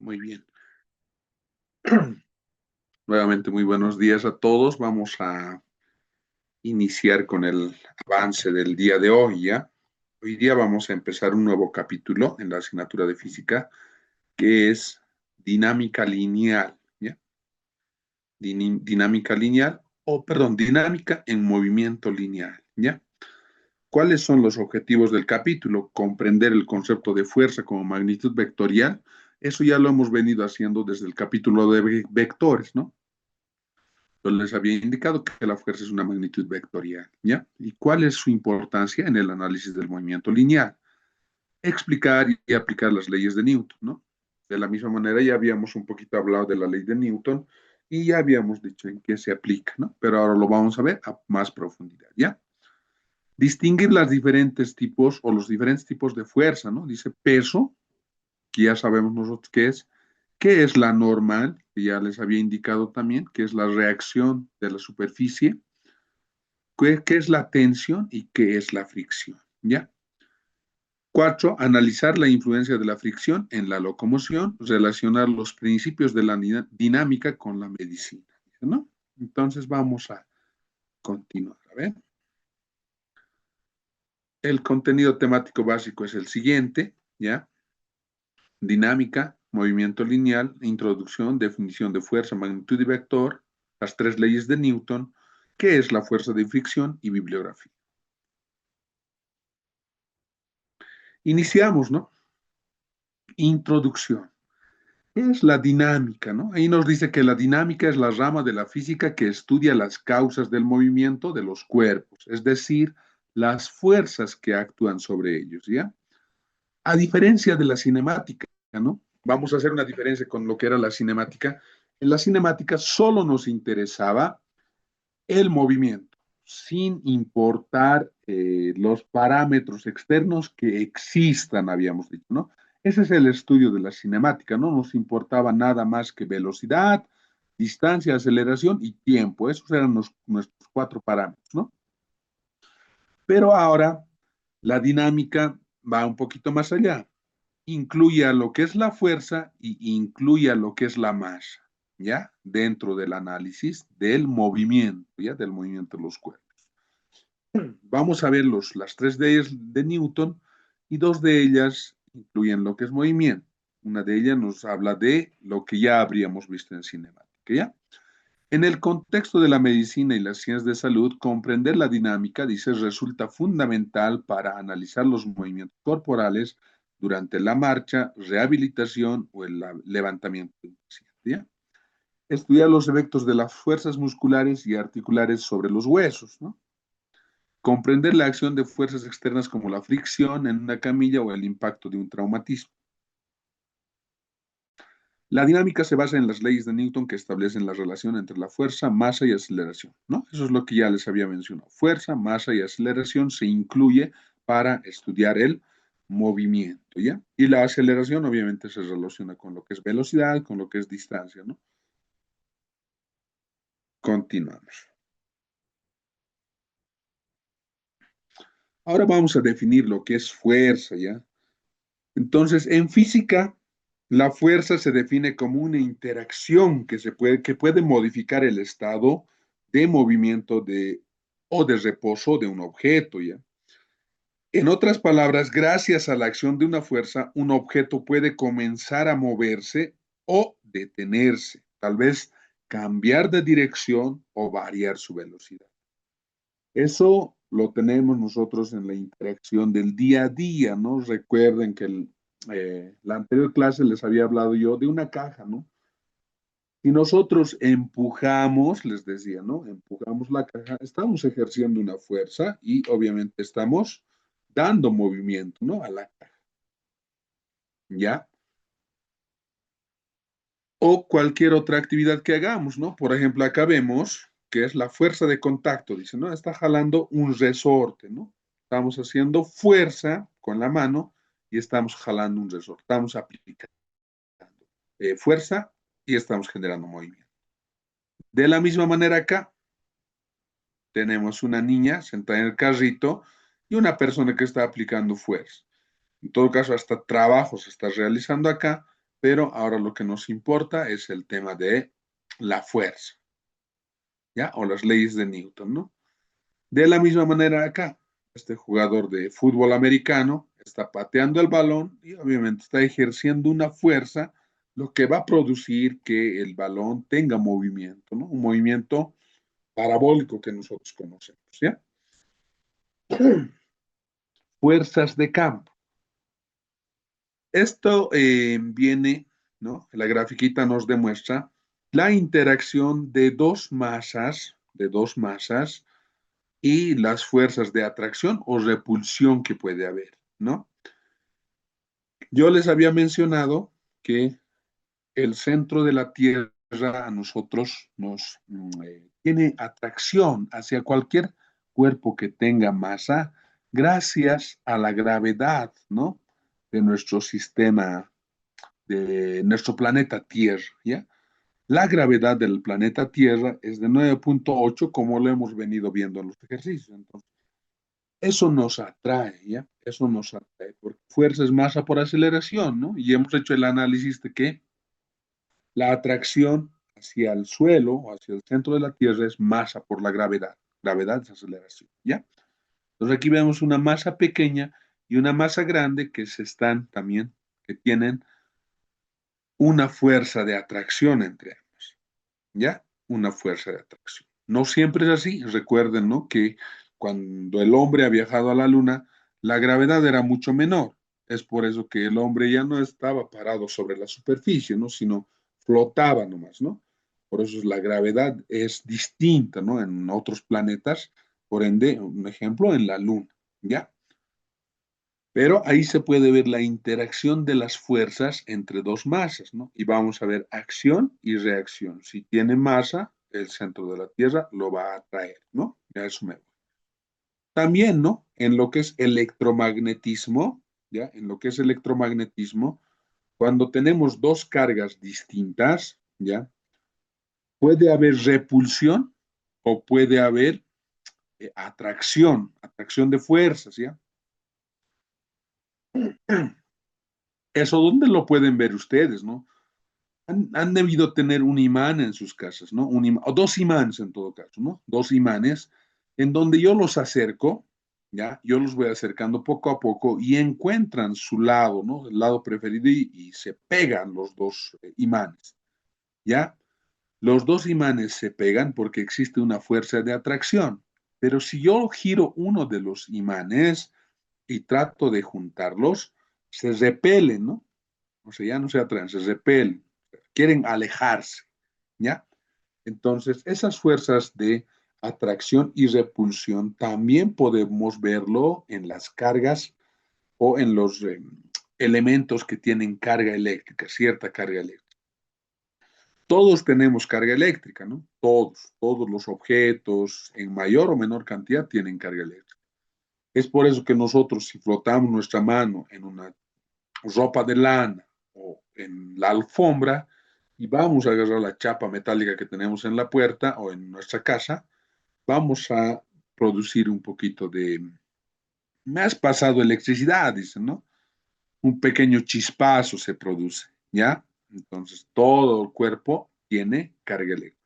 Muy bien. Nuevamente, muy buenos días a todos. Vamos a iniciar con el avance del día de hoy, ¿ya? Hoy día vamos a empezar un nuevo capítulo en la asignatura de física, que es dinámica lineal, ¿ya? Dinámica lineal, dinámica en movimiento lineal, ¿ya? ¿Cuáles son los objetivos del capítulo? Comprender el concepto de fuerza como magnitud vectorial. Eso ya lo hemos venido haciendo desde el capítulo de vectores, ¿no? Yo les había indicado que la fuerza es una magnitud vectorial, ¿ya? ¿Y cuál es su importancia en el análisis del movimiento lineal? Explicar y aplicar las leyes de Newton, ¿no? De la misma manera ya habíamos un poquito hablado de la ley de Newton y ya habíamos dicho en qué se aplica, ¿no? Pero ahora lo vamos a ver a más profundidad, ¿ya? Distinguir las diferentes tipos o los diferentes tipos de fuerza, ¿no? Dice peso, que ya sabemos nosotros qué es la normal, que ya les había indicado también, que es la reacción de la superficie, qué es la tensión y qué es la fricción, ¿ya? Cuatro, analizar la influencia de la fricción en la locomoción, relacionar los principios de la dinámica con la medicina, ¿no? Entonces vamos a continuar, a ver. El contenido temático básico es el siguiente, ¿ya? Dinámica, movimiento lineal, introducción, definición de fuerza, magnitud y vector, las tres leyes de Newton, qué es la fuerza de fricción y bibliografía. Iniciamos, ¿no? Introducción. ¿Qué es la dinámica, no? Ahí nos dice que la dinámica es la rama de la física que estudia las causas del movimiento de los cuerpos, es decir, las fuerzas que actúan sobre ellos, ¿ya? A diferencia de la cinemática, ¿no? Vamos a hacer una diferencia con lo que era la cinemática. En la cinemática solo nos interesaba el movimiento, sin importar los parámetros externos que existan, habíamos dicho, ¿no? Ese es el estudio de la cinemática, no nos importaba nada más que velocidad, distancia, aceleración y tiempo. Esos eran nuestros cuatro parámetros, ¿no? Pero ahora la dinámica va un poquito más allá. Incluye a lo que es la fuerza y incluye a lo que es la masa, ¿ya? Dentro del análisis del movimiento, ¿ya? Del movimiento de los cuerpos. Vamos a ver las tres leyes de Newton y dos de ellas incluyen lo que es movimiento. Una de ellas nos habla de lo que ya habríamos visto en cinemática, ¿ya? En el contexto de la medicina y las ciencias de salud, comprender la dinámica, dice, resulta fundamental para analizar los movimientos corporales durante la marcha, rehabilitación o el levantamiento de un paciente, ¿ya? Estudiar los efectos de las fuerzas musculares y articulares sobre los huesos, ¿no? Comprender la acción de fuerzas externas como la fricción en una camilla o el impacto de un traumatismo. La dinámica se basa en las leyes de Newton que establecen la relación entre la fuerza, masa y aceleración, ¿no? Eso es lo que ya les había mencionado. Fuerza, masa y aceleración se incluye para estudiar el movimiento, ¿ya? Y la aceleración obviamente se relaciona con lo que es velocidad, con lo que es distancia, ¿no? Continuamos. Ahora vamos a definir lo que es fuerza, ¿ya? Entonces, en física, la fuerza se define como una interacción que puede modificar el estado de movimiento o de reposo de un objeto, ¿ya? En otras palabras, gracias a la acción de una fuerza, un objeto puede comenzar a moverse o detenerse, tal vez cambiar de dirección o variar su velocidad. Eso lo tenemos nosotros en la interacción del día a día, ¿no? Recuerden que la anterior clase les había hablado yo de una caja, ¿no? Si nosotros empujamos, les decía, ¿no? Empujamos la caja, estamos ejerciendo una fuerza y obviamente estamos dando movimiento, ¿no? A la caja, ¿ya? O cualquier otra actividad que hagamos, ¿no? Por ejemplo, acá vemos que es la fuerza de contacto, dice, ¿no? Está jalando un resorte, ¿no? Estamos haciendo fuerza con la mano y estamos jalando un resorte, estamos aplicando fuerza y estamos generando movimiento. De la misma manera acá, tenemos una niña sentada en el carrito y una persona que está aplicando fuerza. En todo caso, hasta trabajo se está realizando acá, pero ahora lo que nos importa es el tema de la fuerza, ¿ya? O las leyes de Newton, ¿no? De la misma manera acá, este jugador de fútbol americano está pateando el balón y obviamente está ejerciendo una fuerza, lo que va a producir que el balón tenga movimiento, ¿no? Un movimiento parabólico que nosotros conocemos, ¿ya? Fuerzas de campo. Esto viene, ¿no? La grafiquita nos demuestra la interacción de dos masas y las fuerzas de atracción o repulsión que puede haber, ¿no? Yo les había mencionado que el centro de la Tierra a nosotros nos tiene atracción hacia cualquier cuerpo que tenga masa gracias a la gravedad, ¿no? De nuestro sistema, de nuestro planeta Tierra, ¿ya? La gravedad del planeta Tierra es de 9.8, como lo hemos venido viendo en los ejercicios. Entonces, eso nos atrae, ¿ya? Eso nos atrae, porque fuerza es masa por aceleración, ¿no? Y hemos hecho el análisis de que la atracción hacia el suelo o hacia el centro de la Tierra es masa por la gravedad. Gravedad es aceleración, ¿ya? Entonces aquí vemos una masa pequeña y una masa grande que se están también, que tienen una fuerza de atracción entre ambos, ¿ya? Una fuerza de atracción. No siempre es así. Recuerden, ¿no? Que cuando el hombre ha viajado a la Luna, la gravedad era mucho menor. Es por eso que el hombre ya no estaba parado sobre la superficie, ¿no? Sino flotaba nomás, ¿no? Por eso la gravedad es distinta, ¿no? En otros planetas, por ende, un ejemplo, en la Luna, ¿ya? Pero ahí se puede ver la interacción de las fuerzas entre dos masas, ¿no? Y vamos a ver acción y reacción. Si tiene masa, el centro de la Tierra lo va a atraer, ¿no? Ya eso me voy. También, ¿no? En lo que es electromagnetismo, ¿ya? En lo que es electromagnetismo, cuando tenemos dos cargas distintas, ¿ya? Puede haber repulsión o puede haber atracción de fuerzas, ¿ya? Eso, ¿dónde lo pueden ver ustedes, no? Han debido tener un imán en sus casas, ¿no? O dos imanes en todo caso, ¿no? Dos imanes en donde yo los acerco, ¿ya? Yo los voy acercando poco a poco y encuentran su lado, ¿no? El lado preferido y se pegan los dos imanes, ¿ya? Los dos imanes se pegan porque existe una fuerza de atracción, pero si yo giro uno de los imanes y trato de juntarlos, se repelen, ¿no? O sea, ya no se atraen, se repelen, quieren alejarse, ¿ya? Entonces, esas fuerzas de atracción y repulsión también podemos verlo en las cargas o en los elementos que tienen carga eléctrica, cierta carga eléctrica. Todos tenemos carga eléctrica, ¿no? Todos los objetos en mayor o menor cantidad tienen carga eléctrica. Es por eso que nosotros, si flotamos nuestra mano en una ropa de lana o en la alfombra y vamos a agarrar la chapa metálica que tenemos en la puerta o en nuestra casa, vamos a producir un poquito de, me has pasado electricidad, dicen, ¿no? Un pequeño chispazo se produce, ¿ya? Entonces todo el cuerpo tiene carga eléctrica.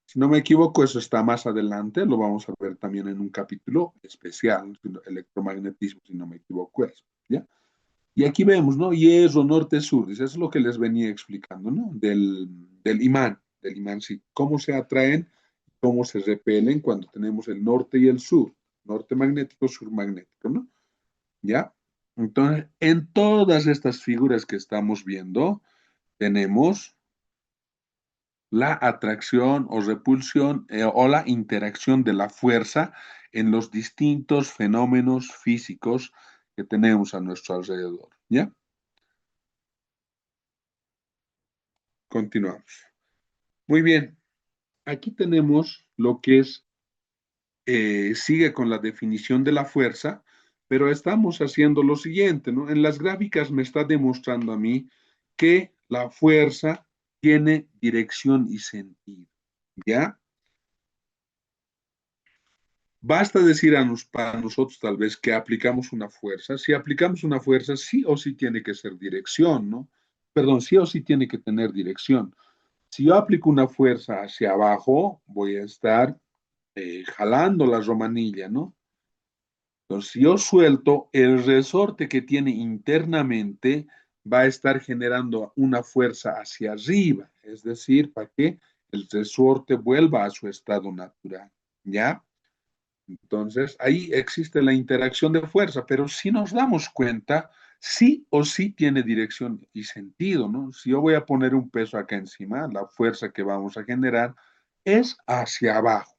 Si no me equivoco, eso está más adelante, lo vamos a ver también en un capítulo especial, electromagnetismo, si no me equivoco, eso, ¿ya? Y aquí vemos, ¿no? Hierro, norte, sur. Eso es lo que les venía explicando, ¿no? Del imán, sí. Cómo se atraen, cómo se repelen cuando tenemos el norte y el sur. Norte magnético, sur magnético, ¿no? ¿Ya? Entonces, en todas estas figuras que estamos viendo, tenemos la atracción o repulsión o la interacción de la fuerza en los distintos fenómenos físicos que tenemos a nuestro alrededor, ¿ya? Continuamos. Muy bien, aquí tenemos lo que es, sigue con la definición de la fuerza, pero estamos haciendo lo siguiente, ¿no? En las gráficas me está demostrando a mí que la fuerza tiene dirección y sentido, ¿ya? Basta decir para nosotros tal vez que aplicamos una fuerza. Si aplicamos una fuerza, sí o sí tiene que ser dirección, ¿no? perdón, sí o sí tiene que tener dirección. Si yo aplico una fuerza hacia abajo, voy a estar jalando la romanilla, ¿no? Entonces, si yo suelto, el resorte que tiene internamente va a estar generando una fuerza hacia arriba, es decir, para que el resorte vuelva a su estado natural, ¿ya? Entonces, ahí existe la interacción de fuerza, pero si nos damos cuenta, sí o sí tiene dirección y sentido, ¿no? Si yo voy a poner un peso acá encima, la fuerza que vamos a generar es hacia abajo.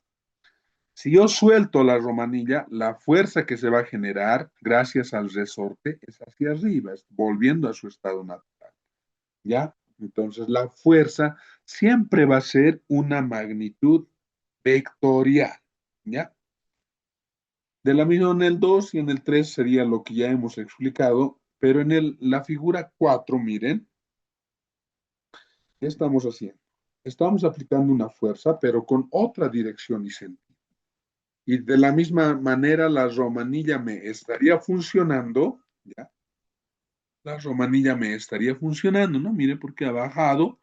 Si yo suelto la romanilla, la fuerza que se va a generar gracias al resorte es hacia arriba, es volviendo a su estado natural, ¿ya? Entonces, la fuerza siempre va a ser una magnitud vectorial, ¿ya? De la misma en el 2 y en el 3 sería lo que ya hemos explicado, pero en la figura 4, miren, ¿qué estamos haciendo? Estamos aplicando una fuerza, pero con otra dirección y sentido. Y de la misma manera la romanilla me estaría funcionando, ¿ya? La romanilla me estaría funcionando, ¿no? Mire, porque ha bajado,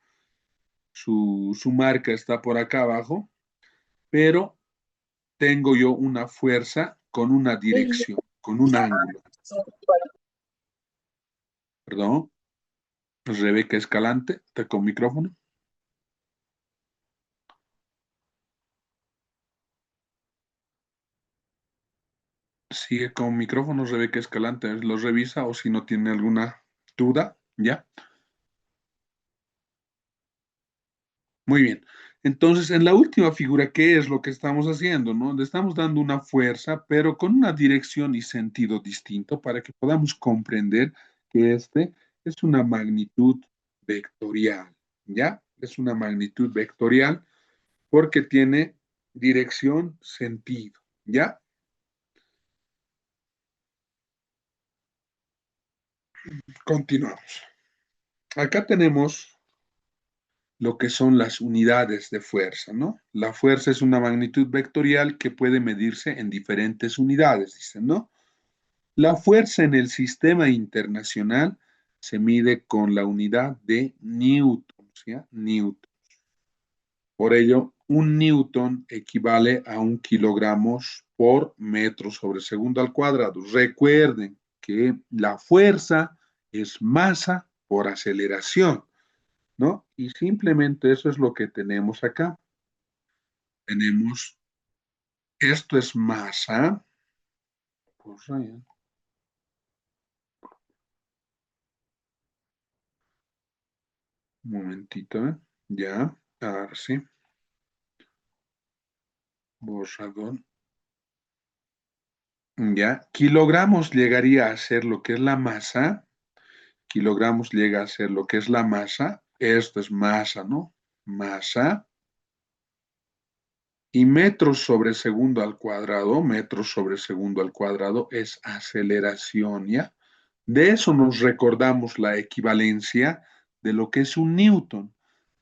su marca está por acá abajo, pero tengo yo una fuerza con una dirección, con un ángulo. Perdón, Rebeca Escalante, está con micrófono. Sigue con micrófono, Rebeca Escalante, lo revisa o si no tiene alguna duda, ¿ya? Muy bien. Entonces, en la última figura, ¿qué es lo que estamos haciendo, no? Le estamos dando una fuerza, pero con una dirección y sentido distinto para que podamos comprender que este es una magnitud vectorial, ¿ya? Es una magnitud vectorial porque tiene dirección, sentido, ¿ya? Continuamos. Acá tenemos lo que son las unidades de fuerza, ¿no? La fuerza es una magnitud vectorial que puede medirse en diferentes unidades, dicen, ¿no? La fuerza en el sistema internacional se mide con la unidad de newton, ¿sí? Newton. Por ello, un newton equivale a 1 kilogramos por metro sobre segundo al cuadrado. Recuerden que la fuerza es masa por aceleración, ¿no? Y simplemente eso es lo que tenemos acá. Tenemos, esto es masa, pues, un momentito, ¿eh? Ya, a ver, sí, borrador. Ya, kilogramos llegaría a ser lo que es la masa, kilogramos llega a ser lo que es la masa, esto es masa, ¿no? Masa, y metros sobre segundo al cuadrado, metros sobre segundo al cuadrado es aceleración, ¿ya? De eso nos recordamos la equivalencia de lo que es un newton,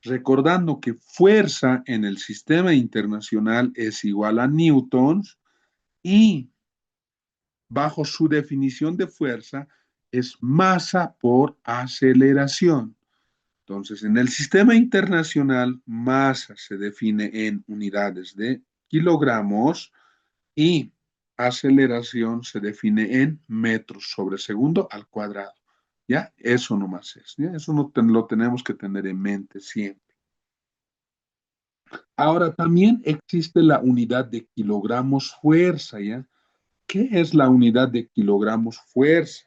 recordando que fuerza en el sistema internacional es igual a newtons y bajo su definición de fuerza es masa por aceleración. Entonces, en el sistema internacional, masa se define en unidades de kilogramos y aceleración se define en metros sobre segundo al cuadrado. ¿Ya? Eso nomás es. ¿Ya? Eso no lo tenemos que tener en mente siempre. Ahora, también existe la unidad de kilogramos fuerza, ¿ya? ¿Qué es la unidad de kilogramos fuerza?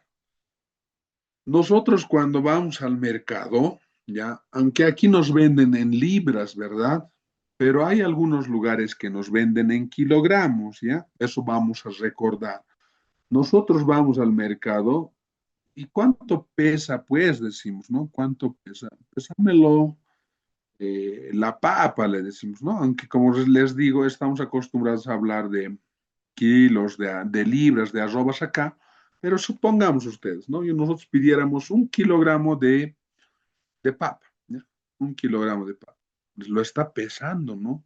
Nosotros cuando vamos al mercado, ¿ya? Aunque aquí nos venden en libras, ¿verdad? Pero hay algunos lugares que nos venden en kilogramos, ¿ya? Eso vamos a recordar. Nosotros vamos al mercado y ¿cuánto pesa? Pues decimos, ¿no? ¿Cuánto pesa? Pésamelo la papa, le decimos, ¿no? Aunque como les digo, estamos acostumbrados a hablar de kilos, de libras, de arrobas acá, pero supongamos ustedes, ¿no? Y nosotros pidiéramos 1 kilogramo de papa, ¿ya? 1 kilogramo de papa. Pues lo está pesando, ¿no?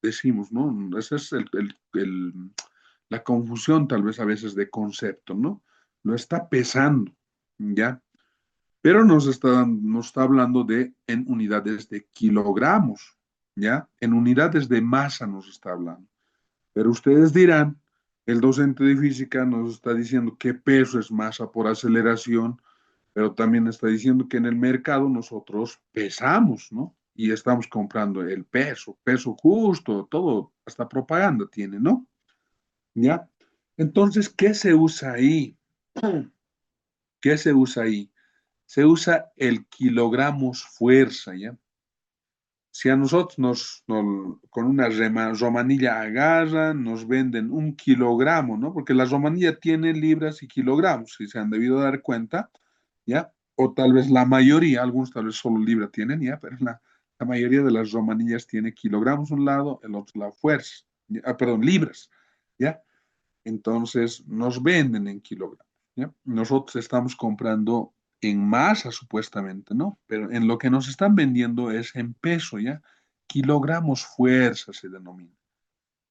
Decimos, ¿no? Esa es la confusión tal vez a veces de concepto, ¿no? Lo está pesando, ¿ya? Pero nos está hablando de en unidades de kilogramos, ¿ya? En unidades de masa nos está hablando. Pero ustedes dirán, el docente de física nos está diciendo que peso es masa por aceleración, pero también está diciendo que en el mercado nosotros pesamos, ¿no? Y estamos comprando el peso, peso justo, todo, hasta propaganda tiene, ¿no? ¿Ya? Entonces, ¿qué se usa ahí? ¿Qué se usa ahí? Se usa el kilogramos fuerza, ¿ya? Si a nosotros con una romanilla agarran, nos venden un kilogramo, ¿no? Porque la romanilla tiene libras y kilogramos, si se han debido dar cuenta, ¿ya? O tal vez la mayoría, algunos tal vez solo libra tienen, ¿ya? Pero la mayoría de las romanillas tiene kilogramos un lado, el otro la fuerza, perdón, libras, ¿ya? Entonces nos venden en kilogramos, ¿ya? Nosotros estamos comprando en masa supuestamente, ¿no? Pero en lo que nos están vendiendo es en peso, ¿ya? Kilogramos fuerza se denomina.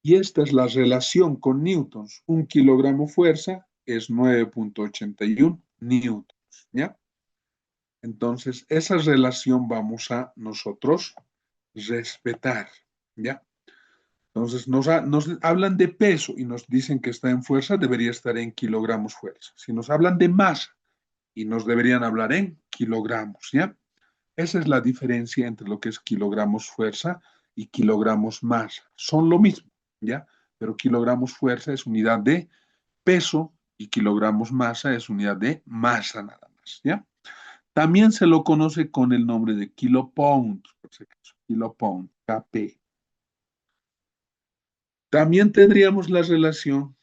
Y esta es la relación con newtons. Un kilogramo fuerza es 9,81 newtons, ¿ya? Entonces, esa relación vamos a nosotros respetar, ¿ya? Entonces, nos hablan de peso y nos dicen que está en fuerza, debería estar en kilogramos fuerza. Si nos hablan de masa y nos deberían hablar en kilogramos, ¿ya? Esa es la diferencia entre lo que es kilogramos fuerza y kilogramos masa. Son lo mismo, ¿ya? Pero kilogramos fuerza es unidad de peso y kilogramos masa es unidad de masa nada más, ¿ya? También se lo conoce con el nombre de kilopound, por si acaso, kilopound, KP. También tendríamos la relación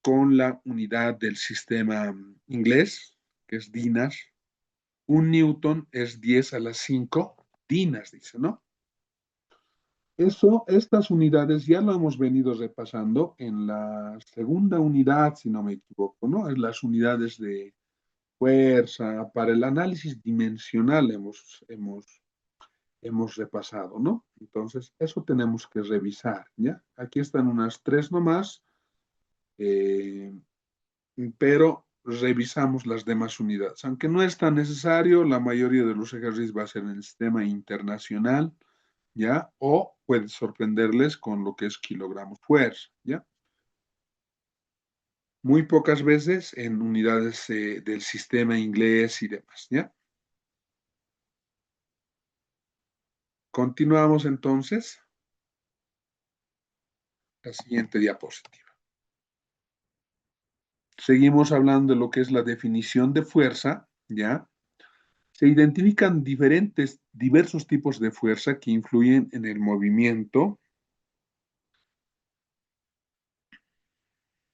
con la unidad del sistema inglés, que es dinas. Un newton es 10 a las 5 dinas, dice, ¿no? Eso, estas unidades ya lo hemos venido repasando en la segunda unidad, si no me equivoco, ¿no? Es las unidades de fuerza, para el análisis dimensional hemos repasado, ¿no? Entonces, eso tenemos que revisar, ¿ya? Aquí están unas tres nomás, eh, pero revisamos las demás unidades. Aunque no es tan necesario, la mayoría de los ejercicios va a ser en el sistema internacional, ¿ya? O puede sorprenderles con lo que es kilogramos fuerza, ¿ya? Muy pocas veces en unidades del sistema inglés y demás, ¿ya? Continuamos entonces. La siguiente diapositiva. Seguimos hablando de lo que es la definición de fuerza, ¿ya? Se identifican diversos tipos de fuerza que influyen en el movimiento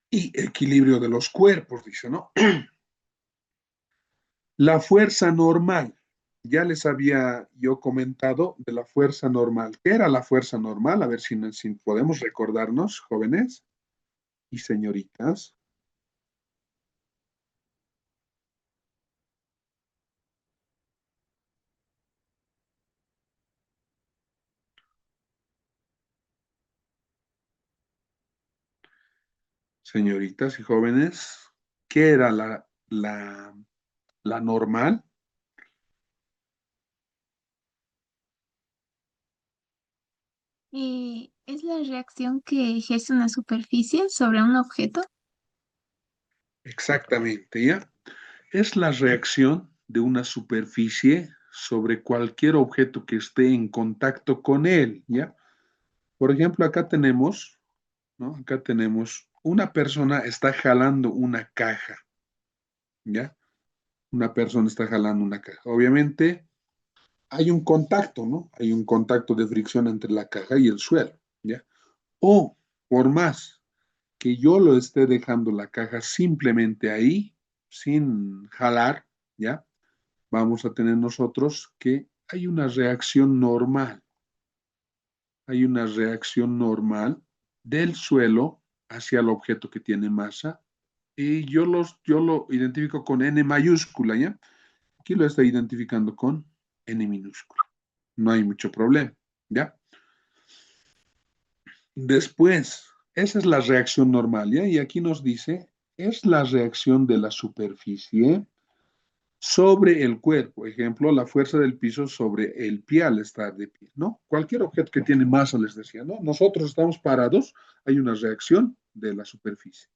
y equilibrio de los cuerpos, dice, ¿no? La fuerza normal. Ya les había yo comentado de la fuerza normal. ¿Qué era la fuerza normal? A ver si podemos recordarnos, jóvenes y señoritas. Señoritas y jóvenes, ¿qué era la normal? Es la reacción que ejerce una superficie sobre un objeto. Exactamente, ¿ya? Es la reacción de una superficie sobre cualquier objeto que esté en contacto con él, ¿ya? Por ejemplo, acá tenemos, ¿no? Acá tenemos una persona está jalando una caja, ¿ya? Una persona está jalando una caja. Obviamente hay un contacto, ¿no? Hay un contacto de fricción entre la caja y el suelo, ¿ya? O por más que yo lo esté dejando la caja simplemente ahí, sin jalar, ¿ya? Vamos a tener nosotros que hay una reacción normal del suelo hacia el objeto que tiene masa y yo lo identifico con N mayúscula, ¿ya? Aquí lo está identificando con N minúscula. No hay mucho problema, ¿ya? Después, esa es la reacción normal, ¿ya? Y aquí nos dice, es la reacción de la superficie sobre el cuerpo. Ejemplo, la fuerza del piso sobre el pie al estar de pie, ¿no? Cualquier objeto que tiene masa, les decía, ¿no? Nosotros estamos parados, hay una reacción de la superficie.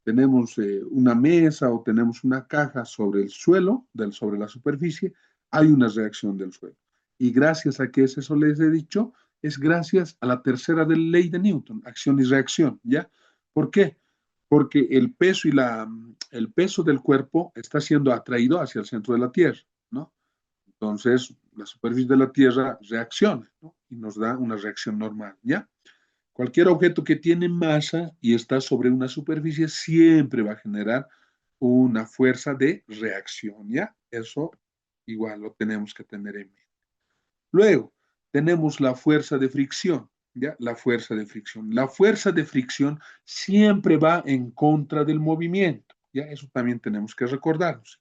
Tenemos una mesa o tenemos una caja sobre el suelo, sobre la superficie, hay una reacción del suelo. Y gracias a que es eso les he dicho, es gracias a la tercera de ley de Newton, acción y reacción, ¿ya? ¿Por qué? Porque el peso del cuerpo está siendo atraído hacia el centro de la Tierra, ¿no? Entonces, la superficie de la Tierra reacciona, ¿no? Y nos da una reacción normal, ¿ya? Cualquier objeto que tiene masa y está sobre una superficie siempre va a generar una fuerza de reacción, ¿ya? Eso igual lo tenemos que tener en mente. Luego, tenemos la fuerza de fricción, ¿ya? La fuerza de fricción. La fuerza de fricción siempre va en contra del movimiento, ¿ya? Eso también tenemos que recordarnos.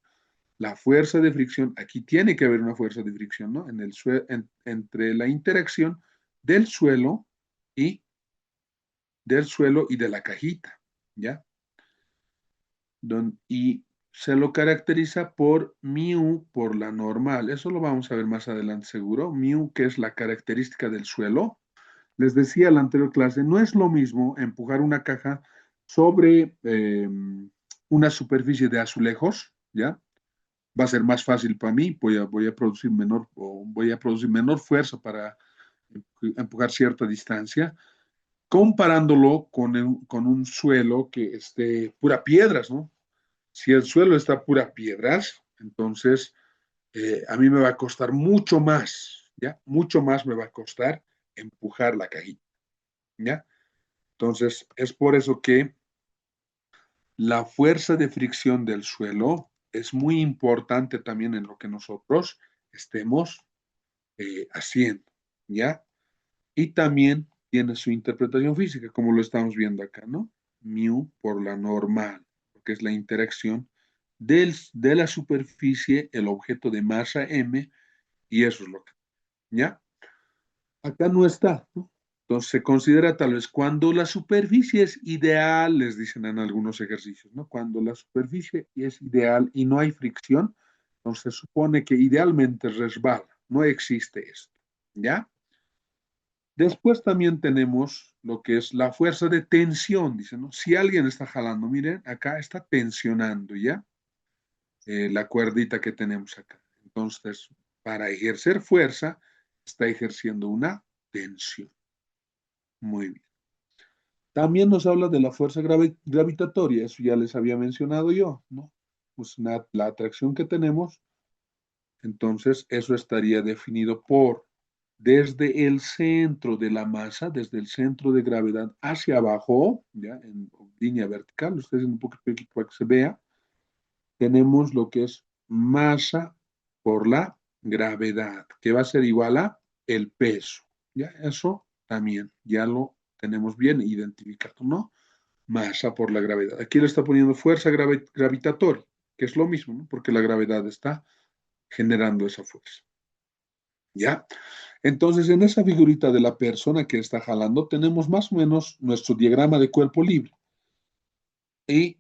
La fuerza de fricción, aquí tiene que haber una fuerza de fricción, ¿no? Entre la interacción del suelo y de la cajita, ¿ya? Y se lo caracteriza por mu por la normal. Eso lo vamos a ver más adelante seguro. Mu, que es la característica del suelo. Les decía en la anterior clase, no es lo mismo empujar una caja sobre una superficie de azulejos, ¿ya? Va a ser más fácil para mí, voy a producir menor fuerza para empujar cierta distancia, comparándolo con un suelo que esté pura piedras, ¿no? Si el suelo está pura piedras, entonces a mí me va a costar mucho más, ¿ya? Mucho más me va a costar empujar la cajita, ¿ya? Entonces, es por eso que la fuerza de fricción del suelo es muy importante también en lo que nosotros estemos haciendo, ¿ya? Y también tiene su interpretación física, como lo estamos viendo acá, ¿no? Mu por la normal, porque es la interacción de la superficie, el objeto de masa m, y eso es lo que, ¿ya? Acá no está, ¿no? Entonces se considera tal vez cuando la superficie es ideal, les dicen en algunos ejercicios, ¿no? Cuando la superficie es ideal y no hay fricción, entonces se supone que idealmente resbala, no existe esto, ¿ya? Después también tenemos lo que es la fuerza de tensión, dice, ¿no? Si alguien está jalando, miren, acá está tensionando, ¿ya? La cuerdita que tenemos acá. Entonces, para ejercer fuerza, está ejerciendo una tensión. Muy bien. También nos habla de la fuerza gravitatoria, eso ya les había mencionado yo, ¿no? Pues la atracción que tenemos, entonces eso estaría definido por desde el centro de la masa, desde el centro de gravedad hacia abajo, ya en línea vertical, lo estoy haciendo un poquito aquí para que se vea, tenemos lo que es masa por la gravedad, que va a ser igual a el peso. Ya eso también ya lo tenemos bien identificado, ¿no? Masa por la gravedad. Aquí le está poniendo fuerza gravitatoria, que es lo mismo, ¿no? Porque la gravedad está generando esa fuerza. ¿Ya? Entonces, en esa figurita de la persona que está jalando, tenemos más o menos nuestro diagrama de cuerpo libre. Y,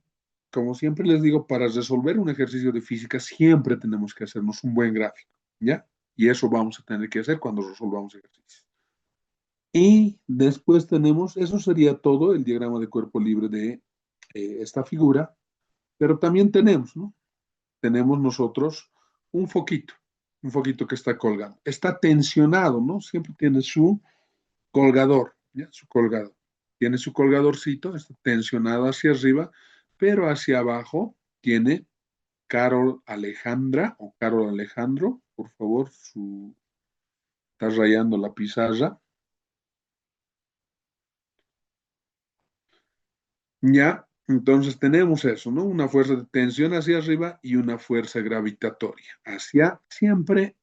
como siempre les digo, para resolver un ejercicio de física, siempre tenemos que hacernos un buen gráfico, ¿ya? Y eso vamos a tener que hacer cuando resolvamos ejercicios. Y después tenemos, eso sería todo el diagrama de cuerpo libre de esta figura, pero también tenemos, ¿no? Tenemos nosotros un foquito, un foquito que está colgando. Está tensionado, ¿no? Siempre tiene su colgador, ¿ya? Su colgador. Tiene su colgadorcito, está tensionado hacia arriba, pero hacia abajo tiene Carol Alejandra o Carol Alejandro, por favor, está rayando la pizarra. Ya, entonces tenemos eso, ¿no? Una fuerza de tensión hacia arriba y una fuerza gravitatoria hacia siempre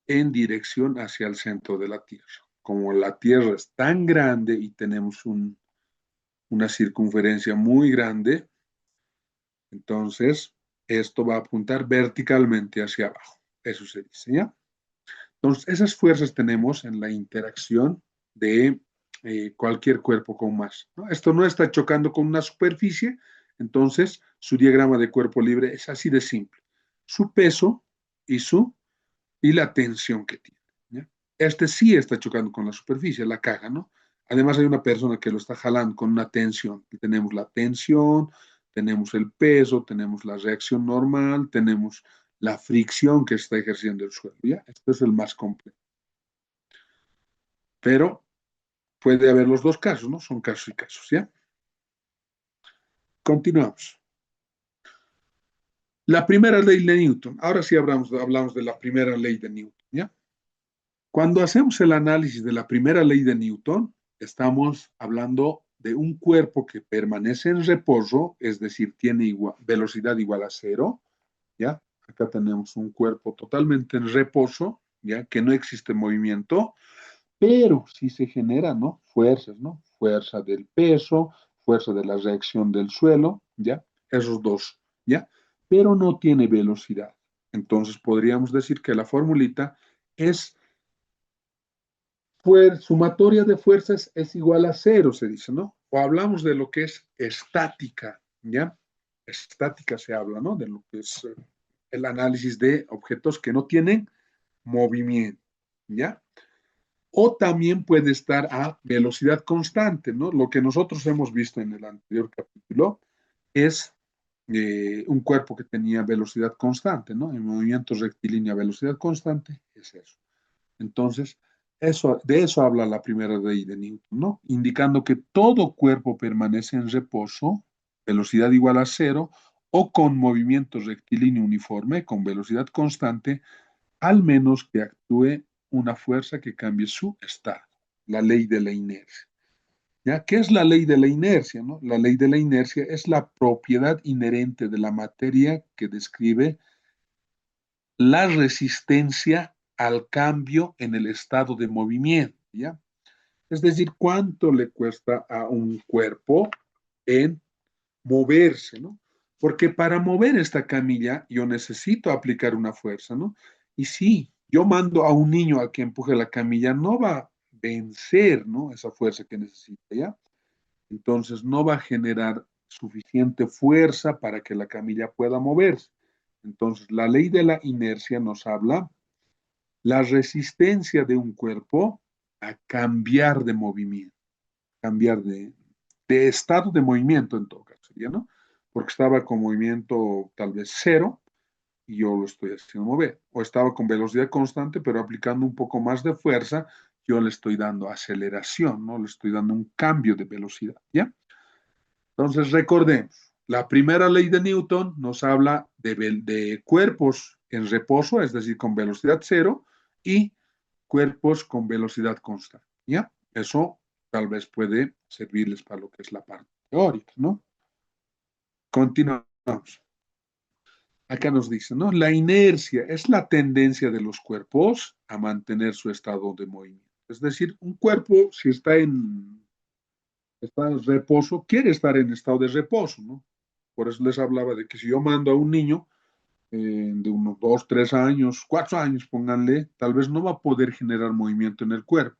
en dirección hacia el centro de la Tierra. Como la Tierra es tan grande y tenemos una circunferencia muy grande, entonces esto va a apuntar verticalmente hacia abajo. Eso se dice, ¿ya? Entonces, esas fuerzas tenemos en la interacción de cualquier cuerpo con masa, ¿no? Esto no está chocando con una superficie, entonces su diagrama de cuerpo libre es así de simple. su peso y, y la tensión que tiene. ¿Ya? Este sí está chocando con la superficie, la caja, ¿no? Además hay una persona que lo está jalando con una tensión. Y tenemos la tensión, tenemos el peso, tenemos la reacción normal, tenemos la fricción que está ejerciendo el suelo. ¿Ya? Este es el más complejo. Pero puede haber los dos casos, ¿no? Son casos y casos, ¿ya? Continuamos. La primera ley de Newton. Ahora sí hablamos de la primera ley de Newton, ¿ya? Cuando hacemos el análisis de la primera ley de Newton, estamos hablando de un cuerpo que permanece en reposo, es decir, tiene velocidad igual a cero, ¿ya? Acá tenemos un cuerpo totalmente en reposo, ¿ya? Que no existe movimiento, pero sí se generan, ¿no? Fuerzas, ¿no? Fuerza del peso, fuerza de la reacción del suelo, ¿ya? Esos dos, ¿ya? Pero no tiene velocidad. Entonces podríamos decir que la formulita es sumatoria de fuerzas es igual a cero, se dice, ¿no? O hablamos de lo que es estática, ¿ya? Estática se habla, ¿no? De lo que es el análisis de objetos que no tienen movimiento, ¿ya? O también puede estar a velocidad constante, ¿no? Lo que nosotros hemos visto en el anterior capítulo es un cuerpo que tenía velocidad constante, ¿no? En movimiento rectilíneo a velocidad constante es eso. Entonces, de eso habla la primera ley de Newton, ¿no? Indicando que todo cuerpo permanece en reposo, velocidad igual a cero, o con movimiento rectilíneo uniforme, con velocidad constante, al menos que actúe una fuerza que cambie su estado, la ley de la inercia. ¿Ya? ¿Qué es la ley de la inercia? ¿No? La ley de la inercia es la propiedad inherente de la materia que describe la resistencia al cambio en el estado de movimiento, ¿ya? Es decir, cuánto le cuesta a un cuerpo en moverse, ¿no? Porque para mover esta camilla yo necesito aplicar una fuerza, ¿no? Y si yo mando a un niño a que empuje la camilla, no va a vencer, ¿no? Esa fuerza que necesita, ¿ya? Entonces no va a generar suficiente fuerza para que la camilla pueda moverse. Entonces la ley de la inercia nos habla la resistencia de un cuerpo a cambiar de movimiento, cambiar de estado de movimiento en todo caso, ¿sería, no? Porque estaba con movimiento tal vez cero y yo lo estoy haciendo mover. O estaba con velocidad constante, pero aplicando un poco más de fuerza, yo le estoy dando aceleración, ¿no? Le estoy dando un cambio de velocidad, ¿ya? Entonces, recordemos, la primera ley de Newton nos habla de cuerpos en reposo, es decir, con velocidad cero, y cuerpos con velocidad constante. ¿Ya? Eso tal vez puede servirles para lo que es la parte teórica, ¿no? Continuamos. Acá nos dice, ¿no? La inercia es la tendencia de los cuerpos a mantener su estado de movimiento. Es decir, un cuerpo, si está en reposo, quiere estar en estado de reposo, ¿no? Por eso les hablaba de que si yo mando a un niño de unos 2, 3 años, 4 años, pónganle, tal vez no va a poder generar movimiento en el cuerpo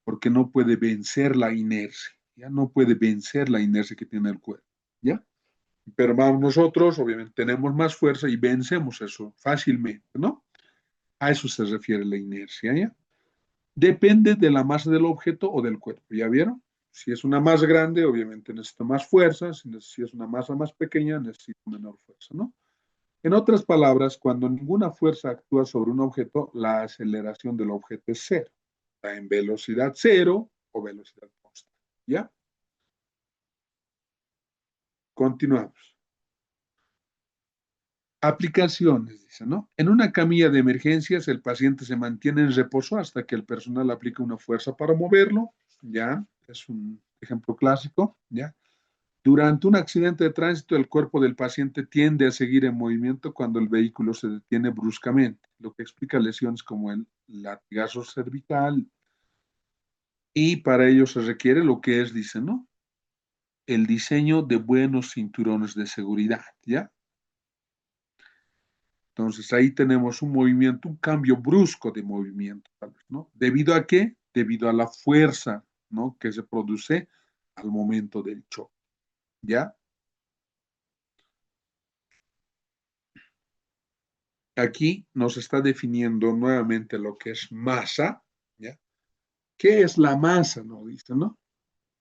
porque no puede vencer la inercia, ya no puede vencer la inercia que tiene el cuerpo, ¿ya? Pero vamos nosotros, obviamente, tenemos más fuerza y vencemos eso fácilmente, ¿no? A eso se refiere la inercia, ¿ya? Depende de la masa del objeto o del cuerpo, ¿ya vieron? Si es una más grande, obviamente necesita más fuerza, si es una masa más pequeña, necesita menor fuerza, ¿no? En otras palabras, cuando ninguna fuerza actúa sobre un objeto, la aceleración del objeto es cero. Está en velocidad cero o velocidad constante. ¿Ya? Continuamos. Aplicaciones, dice, ¿no? En una camilla de emergencias, el paciente se mantiene en reposo hasta que el personal aplica una fuerza para moverlo. ¿Ya? Es un ejemplo clásico. ¿Ya? Durante un accidente de tránsito, el cuerpo del paciente tiende a seguir en movimiento cuando el vehículo se detiene bruscamente, lo que explica lesiones como el latigazo cervical, y para ello se requiere lo que es, dice, ¿no? El diseño de buenos cinturones de seguridad, ¿ya? Entonces ahí tenemos un movimiento, un cambio brusco de movimiento, tal vez, ¿no? ¿Debido a qué? Debido a la fuerza, ¿no? Que se produce al momento del choque, ¿ya? aquí nos está definiendo nuevamente lo que es masa, ¿ya? ¿Qué es la masa? Nos dice, ¿no?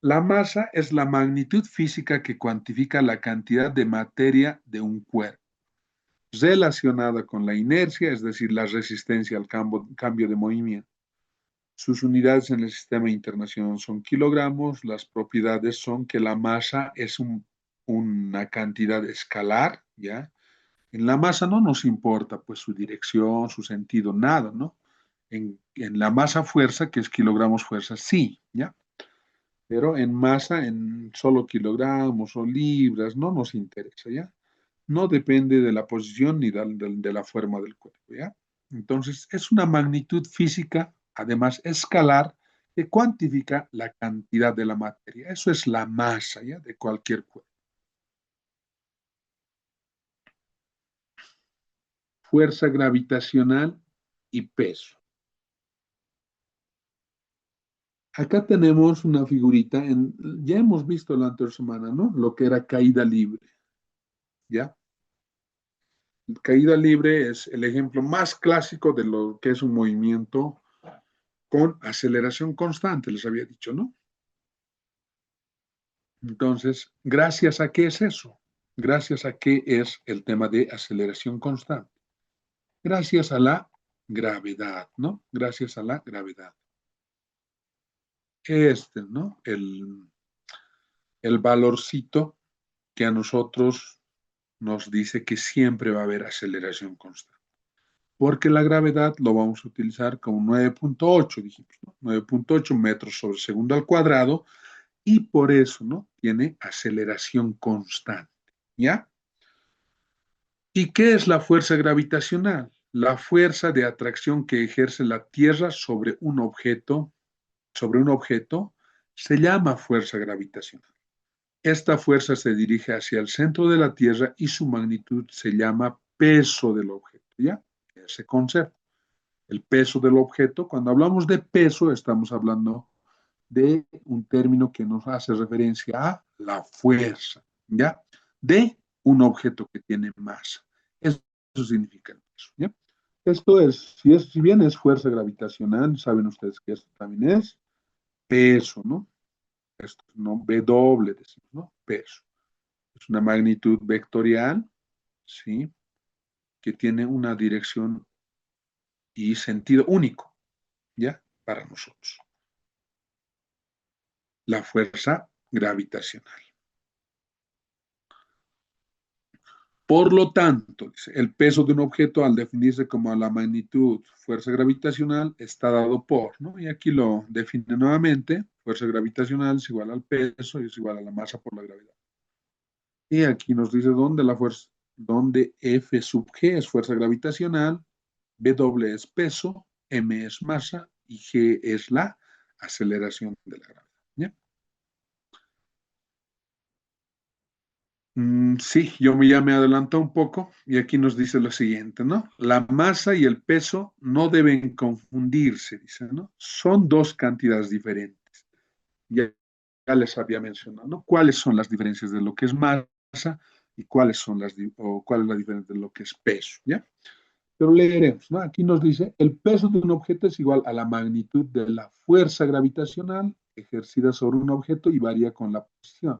La masa es la magnitud física que cuantifica la cantidad de materia de un cuerpo, relacionada con la inercia, es decir, la resistencia al cambio de movimiento. Sus unidades en el sistema internacional son kilogramos. Las propiedades son que la masa es una cantidad escalar, ¿ya? En la masa no nos importa pues su dirección, su sentido, nada, ¿no? En la masa fuerza, que es kilogramos fuerza, sí, ¿ya? Pero en masa, en solo kilogramos o libras, no nos interesa, ¿ya? No depende de la posición ni de la forma del cuerpo, ¿ya? Entonces, es una magnitud física, además escalar, que cuantifica la cantidad de la materia. Eso es la masa, ¿ya? De cualquier cuerpo. Fuerza gravitacional y peso. Acá tenemos una figurita, ya hemos visto la anterior semana, ¿no? Lo que era caída libre, ¿ya? Caída libre es el ejemplo más clásico de lo que es un movimiento con aceleración constante, les había dicho, ¿no? Entonces, ¿gracias a qué es eso? ¿Gracias a qué es el tema de aceleración constante? Gracias a la gravedad, ¿no? Gracias a la gravedad. ¿No? El valorcito que a nosotros nos dice que siempre va a haber aceleración constante. Porque la gravedad lo vamos a utilizar como 9.8, dijimos, ¿no? 9.8 metros sobre segundo al cuadrado, y por eso, ¿no? Tiene aceleración constante, ¿ya? ¿Y qué es la fuerza gravitacional? La fuerza de atracción que ejerce la Tierra sobre un objeto, se llama fuerza gravitacional. Esta fuerza se dirige hacia el centro de la Tierra y su magnitud se llama peso del objeto, ¿ya? Ese concepto. El peso del objeto, cuando hablamos de peso, estamos hablando de un término que nos hace referencia a la fuerza, ¿ya? De un objeto que tiene masa. Eso significa el peso, ¿ya? Esto es, si bien es fuerza gravitacional, saben ustedes que esto también es peso, ¿no? Esto, ¿no? W decimos, ¿no? Peso. Es una magnitud vectorial, ¿sí? Que tiene una dirección y sentido único, ¿ya? Para nosotros. La fuerza gravitacional. Por lo tanto, el peso de un objeto al definirse como la magnitud fuerza gravitacional está dado por, ¿no? Y aquí lo define nuevamente, fuerza gravitacional es igual al peso y es igual a la masa por la gravedad. Y aquí nos dice dónde la fuerza, donde F sub G es fuerza gravitacional, W es peso, M es masa y G es la aceleración de la gravedad. ¿Ya? Sí, ya me adelanto un poco y aquí nos dice lo siguiente, ¿no? La masa y el peso no deben confundirse, dice, ¿no? Son dos cantidades diferentes. Ya les había mencionado, ¿no? ¿Cuáles son las diferencias de lo que es masa y cuál es la diferencia de lo que es peso, ¿ya? Pero leeremos, ¿no? Aquí nos dice, el peso de un objeto es igual a la magnitud de la fuerza gravitacional ejercida sobre un objeto y varía con la posición.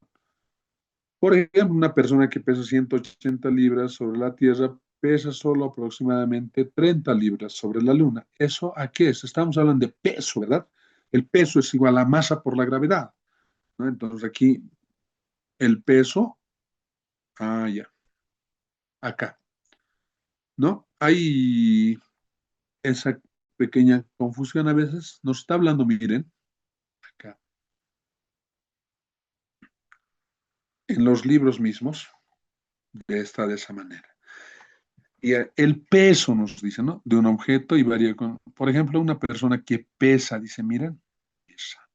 Por ejemplo, una persona que pesa 180 libras sobre la Tierra pesa solo aproximadamente 30 libras sobre la Luna. ¿Eso a qué es? Estamos hablando de peso, ¿verdad? El peso es igual a masa por la gravedad, ¿no? Entonces aquí el peso, ya, acá, ¿no? Hay esa pequeña confusión a veces. Nos está hablando, miren, acá, en los libros mismos, de esa manera. Y el peso nos dice, ¿no? De un objeto y varía con, por ejemplo, una persona que pesa, dice, miren, pesa.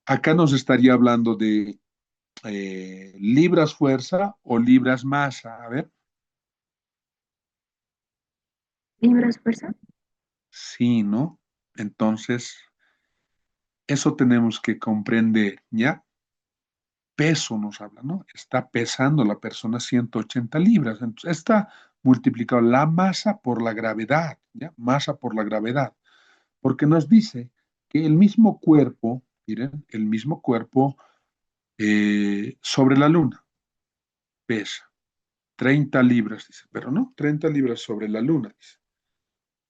Acá nos estaría hablando de libras fuerza o libras masa. A ver, ¿Libras fuerza? sí, ¿no? Entonces, eso tenemos que comprender, ¿ya? peso nos habla, ¿no? Está pesando la persona 180 libras. Entonces, está multiplicado la masa por la gravedad, ¿ya? Masa por la gravedad. Porque nos dice que el mismo cuerpo, miren, el mismo cuerpo sobre la luna pesa 30 libras, dice, pero no, 30 libras sobre la luna, dice,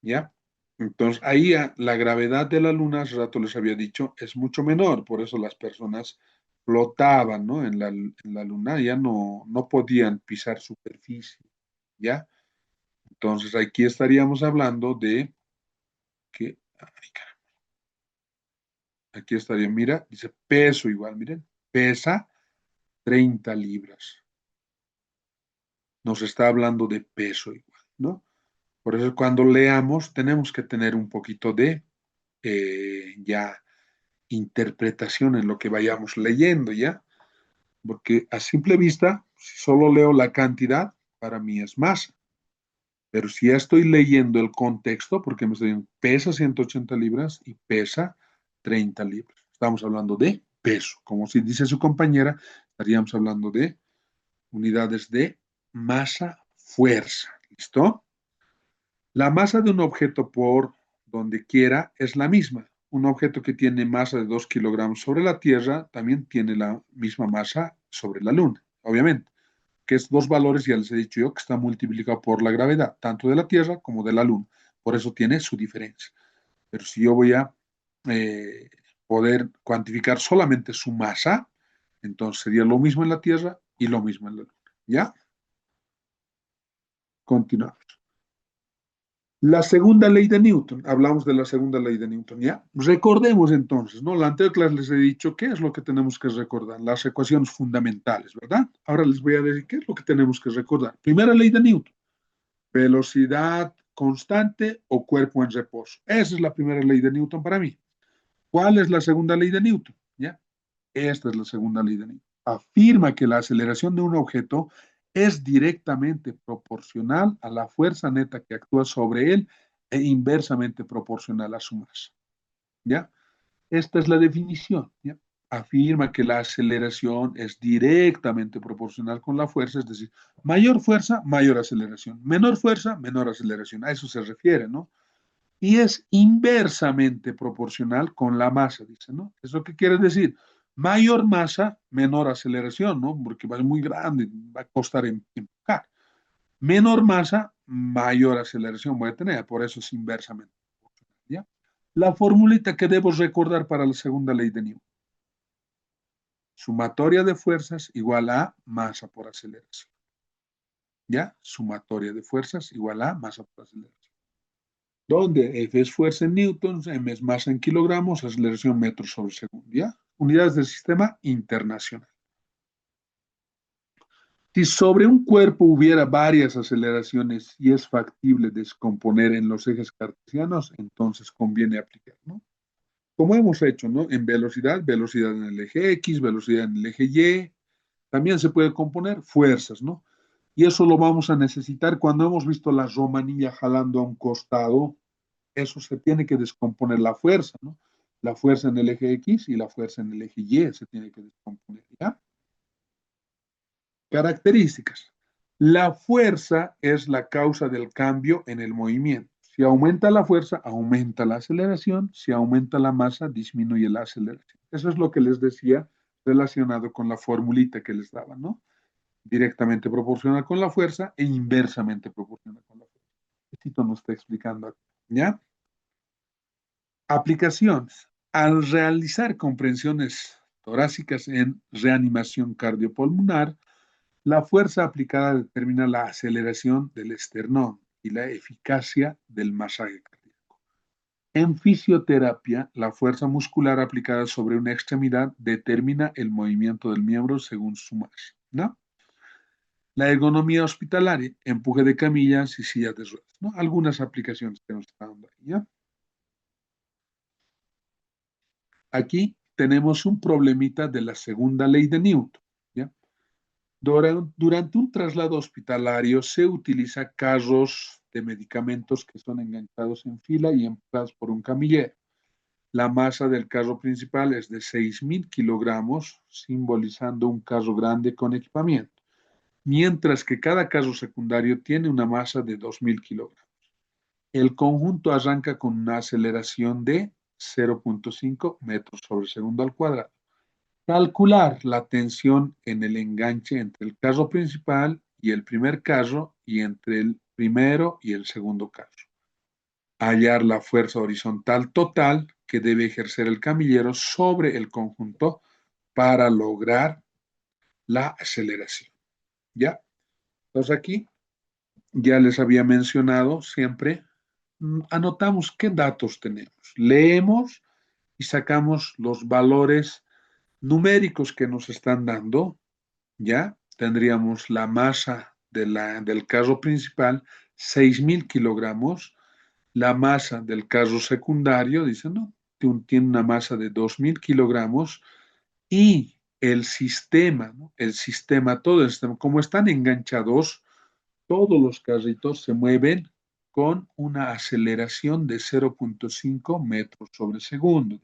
¿ya? Entonces, ahí la gravedad de la luna, hace rato les había dicho, es mucho menor, por eso las personas flotaban, ¿no? En la luna, ya no podían pisar superficie, ¿ya? Entonces, aquí estaríamos hablando de que, ay, caramba, aquí estaría, mira, dice peso igual, miren, pesa 30 libras. Nos está hablando de peso igual, ¿no? Por eso cuando leamos tenemos que tener un poquito de ya interpretación en lo que vayamos leyendo, ¿ya? Porque a simple vista, si solo leo la cantidad, para mí es masa. Pero si ya estoy leyendo el contexto, porque me estoy diciendo, pesa 180 libras y pesa 30 libras. Estamos hablando de peso. Como si dice su compañera, estaríamos hablando de unidades de masa, fuerza. ¿Listo? La masa de un objeto por donde quiera es la misma. Un objeto que tiene masa de 2 kilogramos sobre la Tierra también tiene la misma masa sobre la Luna, obviamente, que es dos valores, ya les he dicho yo, que está multiplicado por la gravedad, tanto de la Tierra como de la Luna. Por eso tiene su diferencia. Pero si yo voy a eh, poder cuantificar solamente su masa, entonces sería lo mismo en la Tierra y lo mismo en la Luna. ¿Ya? Continuamos. La segunda ley de Newton, hablamos de la segunda ley de Newton, ¿ya? Recordemos entonces, ¿no? La anterior clase les he dicho qué es lo que tenemos que recordar, las ecuaciones fundamentales, ¿verdad? Ahora les voy a decir qué es lo que tenemos que recordar. Primera ley de Newton, velocidad constante o cuerpo en reposo. Esa es la primera ley de Newton para mí. ¿Cuál es la segunda ley de Newton? ¿Ya? Esta es la segunda ley de Newton. Afirma que la aceleración de un objeto es directamente proporcional a la fuerza neta que actúa sobre él e inversamente proporcional a su masa. ¿Ya? Esta es la definición. ¿Ya? Afirma que la aceleración es directamente proporcional con la fuerza, es decir, mayor fuerza, mayor aceleración, menor fuerza, menor aceleración. A eso se refiere, ¿no? Y es inversamente proporcional con la masa, dice, ¿no? ¿Eso qué quiere decir? Mayor masa, menor aceleración, ¿no? Porque va a ser muy grande, va a costar empujar. Menor masa, mayor aceleración voy a tener, por eso es inversamente proporcional, ¿ya? La formulita que debo recordar para la segunda ley de Newton. Sumatoria de fuerzas igual a masa por aceleración, ¿ya? Sumatoria de fuerzas igual a masa por aceleración. Donde F es fuerza en newtons, M es masa en kilogramos, aceleración metros sobre segundo, ¿ya? Unidades del sistema internacional. Si sobre un cuerpo hubiera varias aceleraciones y es factible descomponer en los ejes cartesianos, entonces conviene aplicar, ¿no? Como hemos hecho, ¿no? En velocidad, velocidad en el eje X, velocidad en el eje Y, también se puede componer fuerzas, ¿no? Y eso lo vamos a necesitar cuando hemos visto la romanilla jalando a un costado, eso se tiene que descomponer la fuerza, ¿no? La fuerza en el eje X y la fuerza en el eje Y se tiene que descomponer, ¿ya? Características. La fuerza es la causa del cambio en el movimiento. Si aumenta la fuerza, aumenta la aceleración. Si aumenta la masa, disminuye la aceleración. Eso es lo que les decía relacionado con la formulita que les daba, ¿no? Directamente proporcional con la fuerza e inversamente proporcional con la fuerza. Esto nos está explicando aquí, ¿ya? Aplicaciones. Al realizar comprensiones torácicas en reanimación cardiopulmonar, la fuerza aplicada determina la aceleración del esternón y la eficacia del masaje cardíaco. En fisioterapia, la fuerza muscular aplicada sobre una extremidad determina el movimiento del miembro según su masa, ¿no? La ergonomía hospitalaria, empuje de camillas y sillas de ruedas, ¿no? Algunas aplicaciones que nos están dando ahí, ¿ya? Aquí tenemos un problemita de la segunda ley de Newton, ¿ya? Durante un traslado hospitalario se utiliza carros de medicamentos que son enganchados en fila y empujados por un camillero. La masa del carro principal es de 6.000 kilogramos, simbolizando un carro grande con equipamiento, mientras que cada carro secundario tiene una masa de 2.000 kilogramos. El conjunto arranca con una aceleración de 0.5 metros sobre segundo al cuadrado. Calcular la tensión en el enganche entre el carro principal y el primer carro y entre el primero y el segundo carro. Hallar la fuerza horizontal total que debe ejercer el camillero sobre el conjunto para lograr la aceleración. ¿Ya? Entonces aquí ya les había mencionado siempre, anotamos qué datos tenemos, leemos y sacamos los valores numéricos que nos están dando, ¿ya? Tendríamos la masa del carro principal, 6.000 kilogramos, la masa del carro secundario, dice, ¿no? Tiene una masa de 2.000 kilogramos y el sistema, ¿no? El sistema, todo el sistema, como están enganchados, todos los carritos se mueven con una aceleración de 0.5 metros sobre segundo.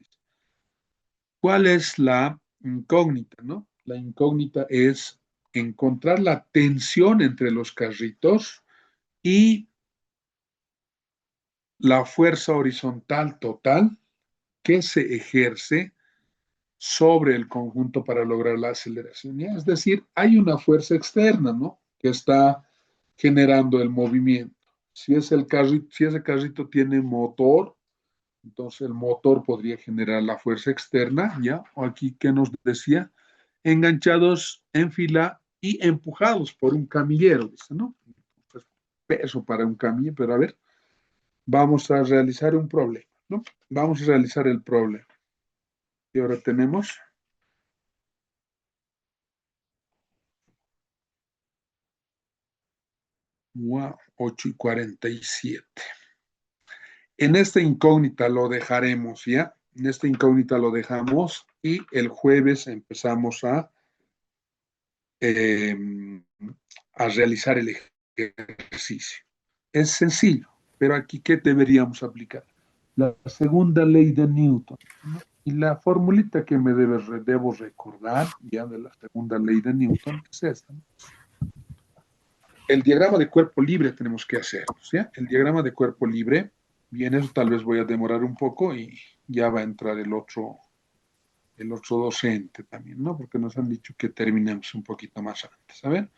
¿Cuál es la incógnita, no? La incógnita es encontrar la tensión entre los carritos y la fuerza horizontal total que se ejerce sobre el conjunto para lograr la aceleración. ¿Ya? Es decir, hay una fuerza externa, ¿no? Que está generando el movimiento. Si ese carrito tiene motor, entonces el motor podría generar la fuerza externa, ¿ya? O aquí que nos decía, enganchados en fila y empujados por un camillero, dice, ¿no? Pues peso para un camillero, pero a ver, vamos a realizar un problema, ¿no? Vamos a realizar el problema. Y ahora tenemos, wow, 8:47. En esta incógnita lo dejaremos, ¿ya? En esta incógnita lo dejamos y el jueves empezamos eh, a realizar el ejercicio. Es sencillo, pero aquí, ¿qué deberíamos aplicar? La segunda ley de Newton, ¿no? Y la formulita que debo recordar ya de la segunda ley de Newton es esta, ¿no? El diagrama de cuerpo libre tenemos que hacer, ¿sí? El diagrama de cuerpo libre, bien, eso tal vez voy a demorar un poco y ya va a entrar el otro docente también, ¿no? Porque nos han dicho que terminemos un poquito más antes. A ver,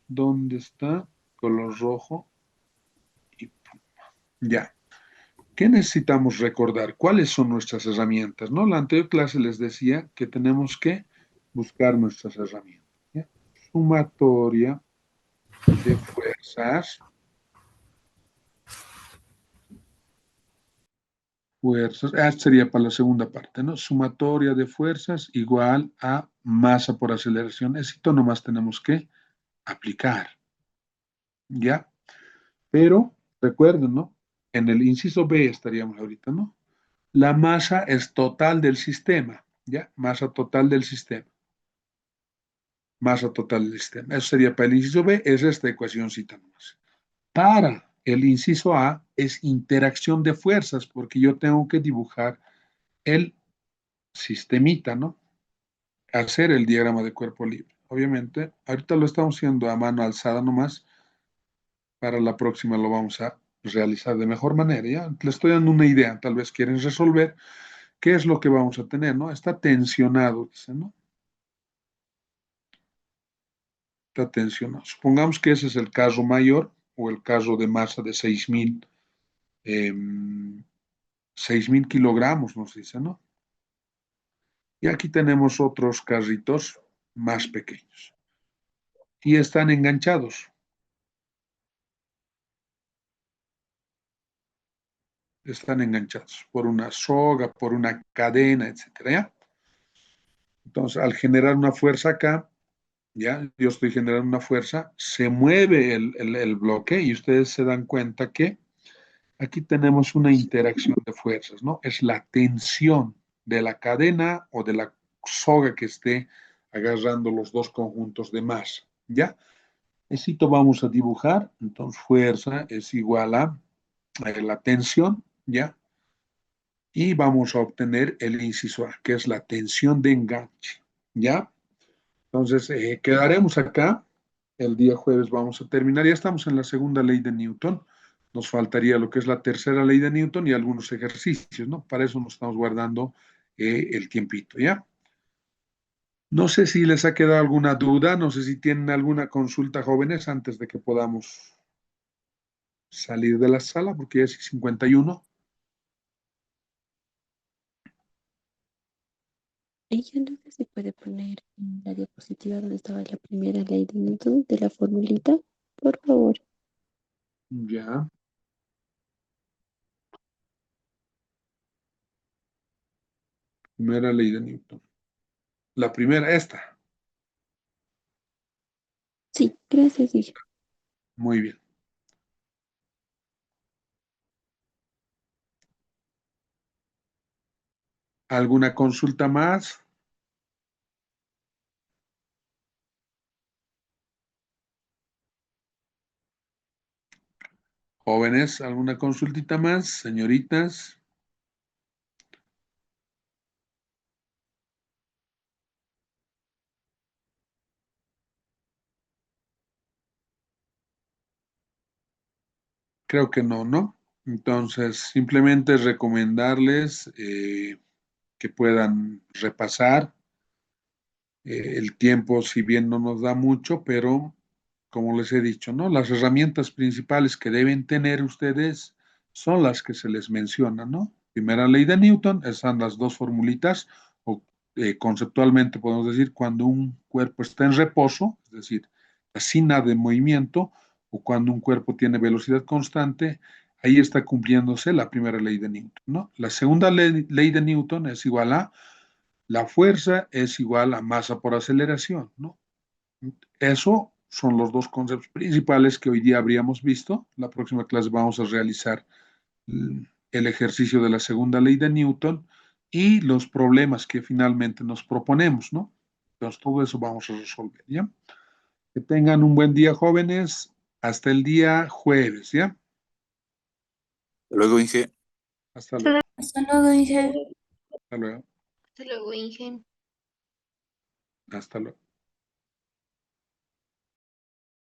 ¿dónde está? Color rojo y ya. ¿Qué necesitamos recordar? ¿Cuáles son nuestras herramientas? ¿No? La anterior clase les decía que tenemos que buscar nuestras herramientas. ¿Ya? Sumatoria de fuerzas, sería para la segunda parte, ¿no? Sumatoria de fuerzas igual a masa por aceleración. Esto nomás tenemos que aplicar, ¿ya? Pero recuerden, ¿no? En el inciso B estaríamos ahorita, ¿no? La masa es total del sistema, ¿ya? Masa total del sistema. Masa total del sistema. Eso sería para el inciso B, es esta ecuacióncita nomás. Para el inciso A es interacción de fuerzas, porque yo tengo que dibujar el sistemita, ¿no? Hacer el diagrama de cuerpo libre. Obviamente, ahorita lo estamos haciendo a mano alzada nomás, para la próxima lo vamos a realizar de mejor manera, ¿ya? Les estoy dando una idea, tal vez quieren resolver qué es lo que vamos a tener, ¿no? Está tensionado, dice, ¿no? Está tensionado. Supongamos que ese es el caso mayor o el caso de masa de 6.000 kilogramos, nos dice, ¿no? Y aquí tenemos otros carritos más pequeños. Y están enganchados. Están enganchados por una soga, por una cadena, etcétera, ¿ya? Entonces, al generar una fuerza acá, ya, yo estoy generando una fuerza, se mueve el bloque y ustedes se dan cuenta que aquí tenemos una interacción de fuerzas, ¿no? Es la tensión de la cadena o de la soga que esté agarrando los dos conjuntos de masa, ¿ya? Esto vamos a dibujar, entonces fuerza es igual a la tensión, ¿ya? y vamos a obtener el inciso A, que es la tensión de enganche. ¿Ya? Entonces, quedaremos acá. El día jueves vamos a terminar. Ya estamos en la segunda ley de Newton. Nos faltaría lo que es la tercera ley de Newton y algunos ejercicios, ¿no? Para eso nos estamos guardando el tiempito, ¿ya? No sé si les ha quedado alguna duda, no sé si tienen alguna consulta, jóvenes, antes de que podamos salir de la sala, porque ya es 51. Ella no sé si puede poner en la diapositiva donde estaba la primera ley de Newton de la formulita, por favor. Ya. Primera ley de Newton. La primera, esta. Sí, gracias, hija. Muy bien. ¿Alguna consulta más? Jóvenes, ¿alguna consultita más? Señoritas. Creo que no, ¿no? Entonces, simplemente recomendarles que puedan repasar. El tiempo, si bien no nos da mucho, pero como les he dicho, ¿no? Las herramientas principales que deben tener ustedes son las que se les mencionan, ¿no? Primera ley de Newton, están las dos formulitas, o conceptualmente podemos decir cuando un cuerpo está en reposo, es decir, sin nada de movimiento, o cuando un cuerpo tiene velocidad constante, ahí está cumpliéndose la primera ley de Newton, ¿no? La segunda ley de Newton es igual a la fuerza es igual a masa por aceleración, ¿no? Eso son los dos conceptos principales que hoy día habríamos visto. La próxima clase vamos a realizar el ejercicio de la segunda ley de Newton y los problemas que finalmente nos proponemos, ¿no? Entonces, todo eso vamos a resolver, ¿ya? Que tengan un buen día, jóvenes. Hasta el día jueves, ¿ya? Luego dije, Hasta luego. Hasta luego, dije. Hasta luego. Hasta luego, Ingen. Hasta luego.